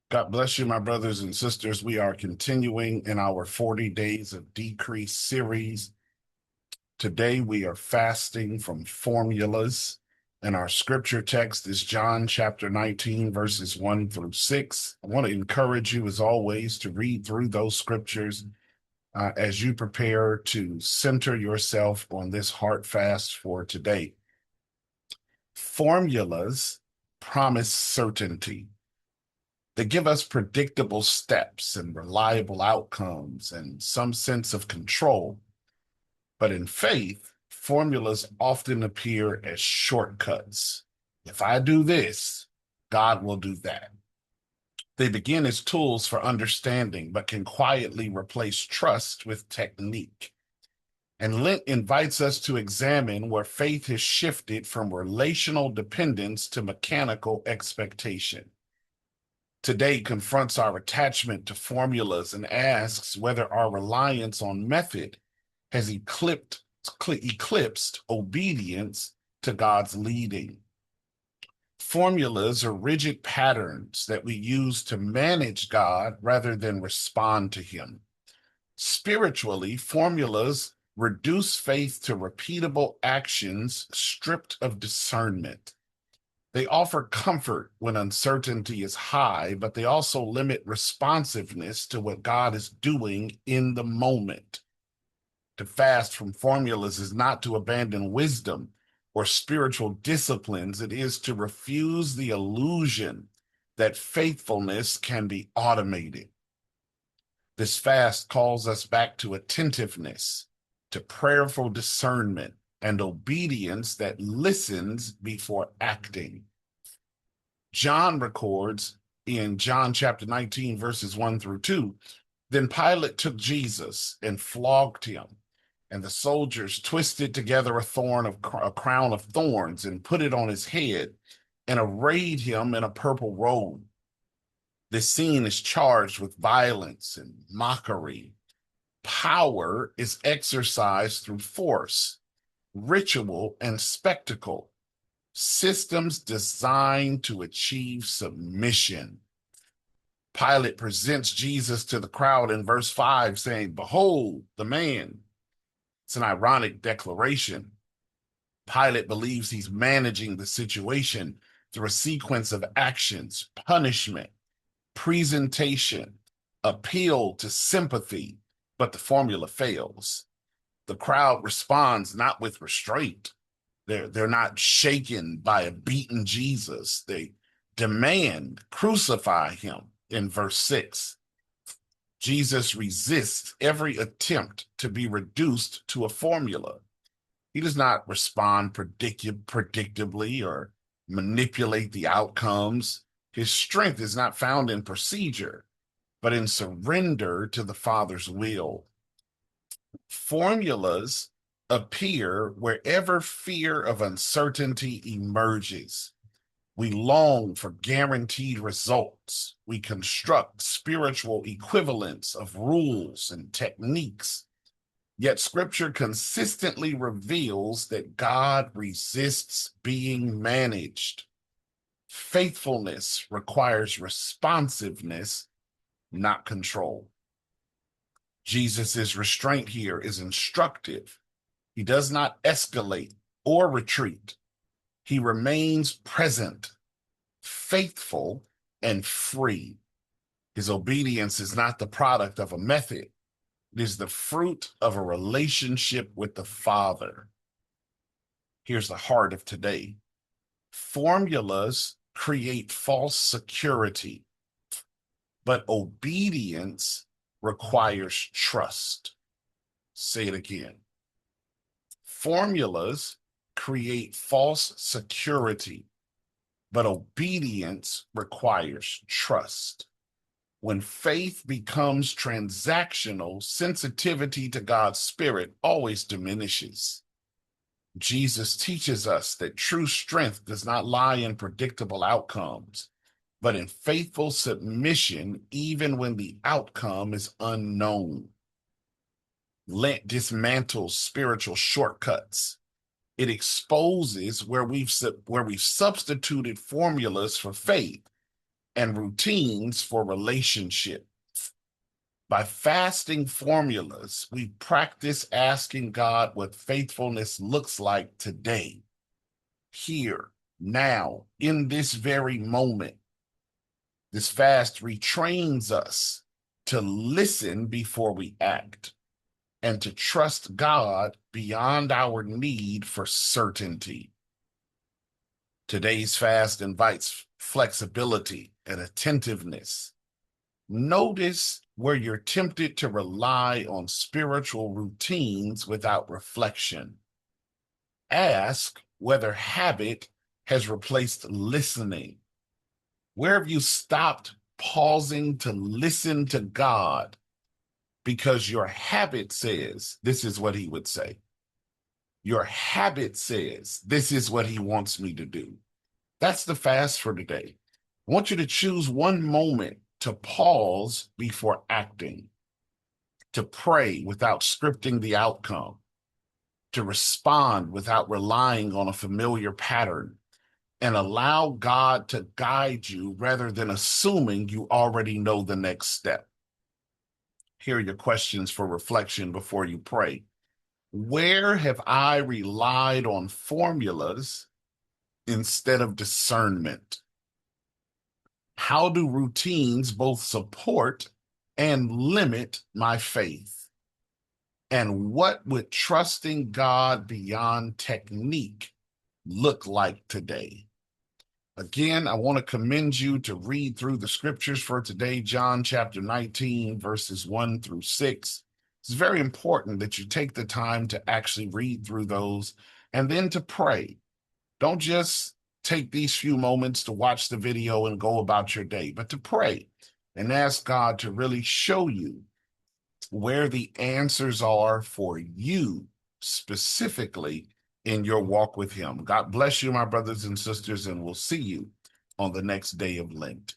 God bless you, my brothers and sisters. We are continuing in our 40 Days of Decrease series. Today, we are fasting from formulas, and our scripture text is John chapter 19, verses 1 through 6. I want to encourage you, as always, to read through those scriptures as you prepare to center yourself on this heart fast for today. Formulas promise certainty. They give us predictable steps and reliable outcomes and some sense of control. But in faith, formulas often appear as shortcuts. If I do this, God will do that. They begin as tools for understanding, but can quietly replace trust with technique. And Lent invites us to examine where faith has shifted from relational dependence to mechanical expectation. Today confronts our attachment to formulas and asks whether our reliance on method has eclipsed obedience to God's leading. Formulas are rigid patterns that we use to manage God rather than respond to Him. Spiritually, formulas reduce faith to repeatable actions stripped of discernment. They offer comfort when uncertainty is high, but they also limit responsiveness to what God is doing in the moment. To fast from formulas is not to abandon wisdom or spiritual disciplines. It is to refuse the illusion that faithfulness can be automated. This fast calls us back to attentiveness, to prayerful discernment, and obedience that listens before acting. John records in John chapter 19, verses 1 through 2, then Pilate took Jesus and flogged him, and the soldiers twisted together a crown of thorns and put it on his head and arrayed him in a purple robe. This scene is charged with violence and mockery. Power is exercised through force, ritual, and spectacle, systems designed to achieve submission. Pilate presents Jesus to the crowd in verse 5, saying, "Behold the man." It's an ironic declaration. Pilate believes he's managing the situation through a sequence of actions: punishment, presentation, appeal to sympathy, but the formula fails. The crowd responds not with restraint. They're not shaken by a beaten Jesus. They demand crucify him in verse 6. Jesus resists every attempt to be reduced to a formula. He does not respond predictably or manipulate the outcomes. His strength is not found in procedure, but in surrender to the Father's will. Formulas appear wherever fear of uncertainty emerges. We long for guaranteed results. We construct spiritual equivalents of rules and techniques. Yet Scripture consistently reveals that God resists being managed. Faithfulness requires responsiveness, not control. Jesus' restraint here is instructive. He does not escalate or retreat. He remains present, faithful, and free. His obedience is not the product of a method. It is the fruit of a relationship with the Father. Here's the heart of today. Formulas create false security, but obedience requires trust. Say it again. Formulas create false security, but obedience requires trust. When faith becomes transactional, sensitivity to God's Spirit always diminishes. Jesus teaches us that true strength does not lie in predictable outcomes, but in faithful submission, even when the outcome is unknown. Lent dismantles spiritual shortcuts. It exposes where we've substituted formulas for faith and routines for relationship. By fasting formulas, we practice asking God what faithfulness looks like today, here, now, in this very moment. This fast retrains us to listen before we act and to trust God beyond our need for certainty. Today's fast invites flexibility and attentiveness. Notice where you're tempted to rely on spiritual routines without reflection. Ask whether habit has replaced listening. Where have you stopped pausing to listen to God because your habit says this is what he would say? Your habit says this is what he wants me to do. That's the fast for today. I want you to choose one moment to pause before acting, to pray without scripting the outcome, to respond without relying on a familiar pattern, and allow God to guide you rather than assuming you already know the next step. Here are your questions for reflection before you pray. Where have I relied on formulas instead of discernment? How do routines both support and limit my faith? And what would trusting God beyond technique look like today? Again, I want to commend you to read through the scriptures for today, John chapter 19, verses 1 through 6. It's very important that you take the time to actually read through those and then to pray. Don't just take these few moments to watch the video and go about your day, but to pray and ask God to really show you where the answers are for you specifically in your walk with him. God bless you, my brothers and sisters, and we'll see you on the next day of Lent.